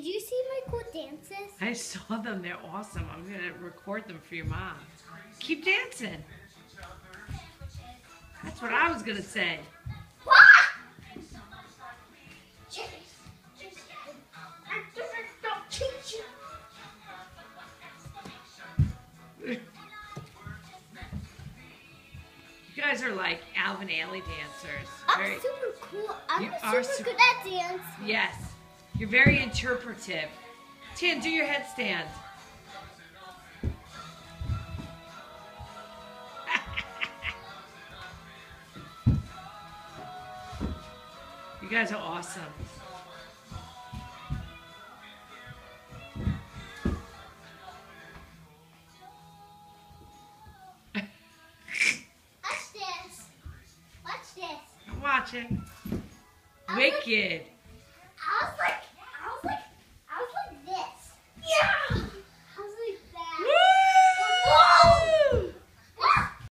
Did you see my cool dances? I saw them. They're awesome. I'm going to record them for your mom. Keep dancing. That's what I was going to say. You guys are like Alvin Ailey dancers. I'm super cool. I'm super good at dance. Yes. You're very interpretive. Tan, do your headstand. You guys are awesome. Watch this. Watch this. I'm watching. Wicked.